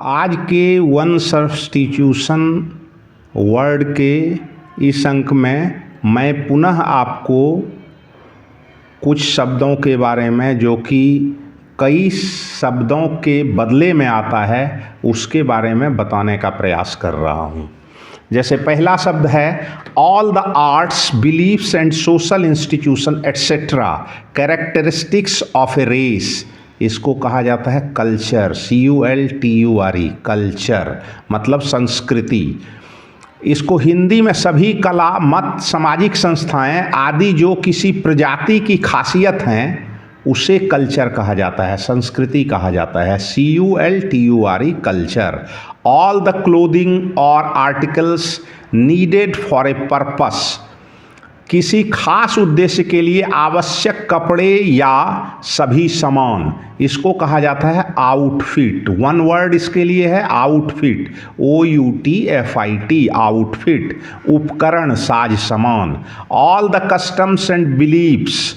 आज के one substitution word के इस अंक में मैं पुनः आपको कुछ शब्दों के बारे में जो कि कई शब्दों के बदले में आता है उसके बारे में बताने का प्रयास कर रहा हूँ। जैसे पहला शब्द है all the arts beliefs and social institution etcetera characteristics of a race. इसको कहा जाता है कल्चर, CULTURE, कल्चर मतलब संस्कृति। इसको हिंदी में सभी कला, मत, सामाजिक संस्थाएं आदि जो किसी प्रजाति की खासियत हैं उसे कल्चर कहा जाता है, संस्कृति कहा जाता है। CULTURE, culture. All the clothing और articles needed for a purpose, किसी खास उद्देश्य के लिए आवश्यक कपड़े या सभी सामान, इसको कहा जाता है आउटफिट। वन वर्ड इसके लिए है आउटफिट, OUTFIT, आउटफिट। उपकरण, साज सामान। All the customs and beliefs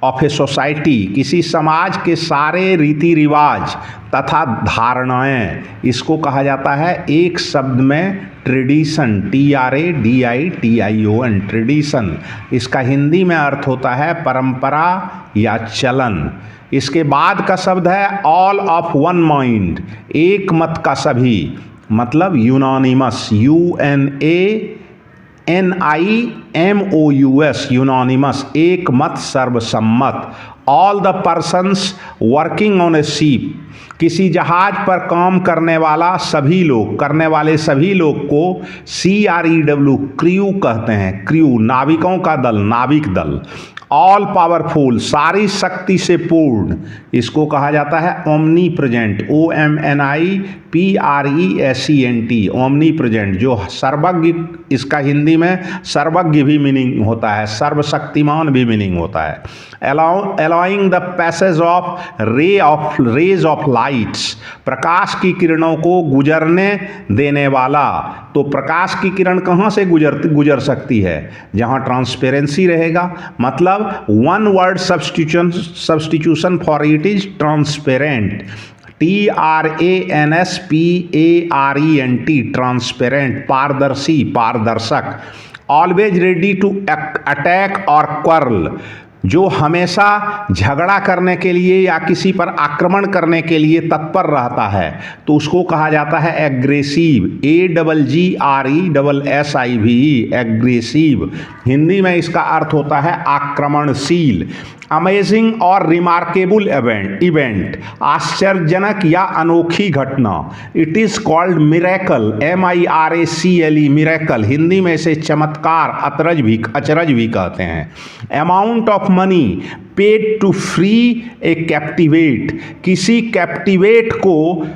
of a society, किसी समाज के सारे रीति रिवाज तथा धारणाएं, इसको कहा जाता है एक शब्द में ट्रेडिशन, TRADITION, ट्रेडिशन। इसका हिंदी में अर्थ होता है परंपरा या चलन। इसके बाद का शब्द है ऑल ऑफ वन माइंड, एक मत का सभी, मतलब यूनानिमस, UNANIMOUS, यूनानिमस, एक मत, सर्वसम्मत। All the persons working on a ship, किसी जहाज पर काम करने वाला सभी लोग, करने वाले सभी लोग को CREW, क्रू कहते हैं, क्रू, नाविकों का दल, नाविक दल। ऑल पावरफुल, सारी शक्ति से पूर्ण, इसको कहा जाता है omni present, OMNIPRESENT, omni present, जो सर्वज्ञ, इसका हिंदी में सर्वज्ञ भी मीनिंग होता है, सर्वशक्तिमान भी मीनिंग होता है। Allowing the passage of rays of lights, प्रकाश की किरणों को गुजरने देने वाला। तो प्रकाश की किरण कहाँ से गुजर सकती है? जहाँ ट्रांसपेरेंसी रहेगा, मतलब one word substitution for it is transparent, TRANSPARENT, transparent, पारदर्शी, पारदर्शक। ऑलवेज रेडी टू अटैक और क्वारल, जो हमेशा झगड़ा करने के लिए या किसी पर आक्रमण करने के लिए तत्पर रहता है, तो उसको कहा जाता है एग्रेसिव, AGGRESSIVE, एग्रेसिव। हिंदी में इसका अर्थ होता है आक्रमणशील। अमेजिंग और रिमार्केबल इवेंट, आश्चर्यजनक या अनोखी घटना। It is called miracle, MIRACLE, miracle. Hindi में इसे चमत्कार, अचरज भी कहते हैं। Amount of money paid to free a captivate, किसी कैप्टिवेट को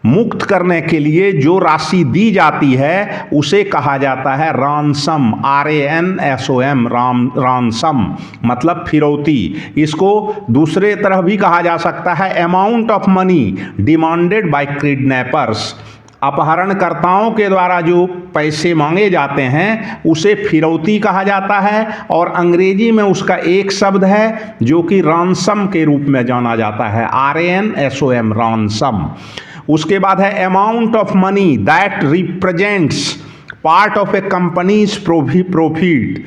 मुक्त करने के लिए जो राशि दी जाती है उसे कहा जाता है रानसम, RANSOM, रानसम मतलब फिरौती। इसको दूसरे तरह भी कहा जा सकता है amount of money demanded by kidnappers, अपहरणकर्ताओं के द्वारा जो पैसे मांगे जाते हैं उसे फिरौती कहा जाता है। और अंग्रेजी में उसका एक शब्द है जो कि रानसम के रूप में जाना जाता है, RANSOM, रानसम। उसके बाद है amount of money that represents part of A companies profit,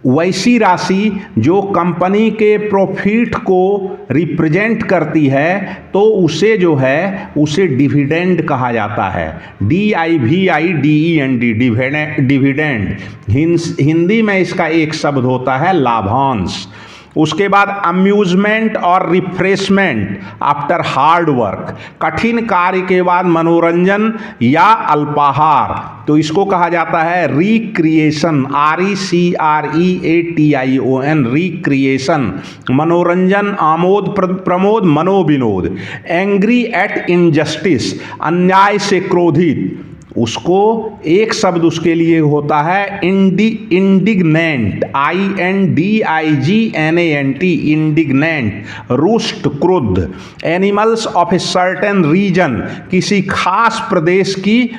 वैसी राशि जो कंपनी के प्रॉफिट को रिप्रेजेंट करती है तो उसे जो है उसे डिविडेंड कहा जाता है, DIVIDEND, डिविडेंड। हिंदी में इसका एक शब्द होता है लाभांश। उसके बाद अम्यूजमेंट और रिफ्रेशमेंट आफ्टर हार्ड वर्क, कठिन कार्य के बाद मनोरंजन या अल्पाहार, तो इसको कहा जाता है रिक्रिएशन, RECREATION, रिक्रिएशन, मनोरंजन, आमोद प्रमोद, मनोविनोद। एंग्री एट इनजस्टिस, अन्याय से क्रोधित, उसको एक शब्द उसके लिए होता है इंडिग्नेंट, INDIGNANT, इंडिग्नेंट, रुष्ट, क्रुद्ध। Animals of a certain region, किसी खास प्रदेश की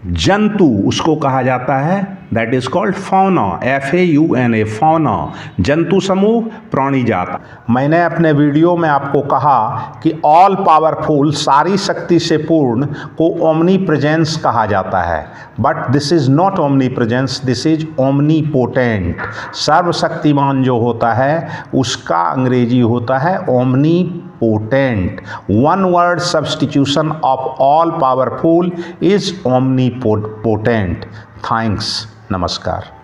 जंतु, उसको कहा जाता है that is called fauna, FAUNA, fauna, जंतु समूह, प्राणी जात। मैंने अपने वीडियो में आपको कहा कि ऑल पावरफुल, सारी शक्ति से पूर्ण को ओमनी प्रेजेंस कहा जाता है, but this is not omni presence, this is omni potent. सर्वशक्तिमान जो होता है उसका अंग्रेजी होता है omni potent. One word substitution of all powerful is omni potent. Thanks, नमस्कार।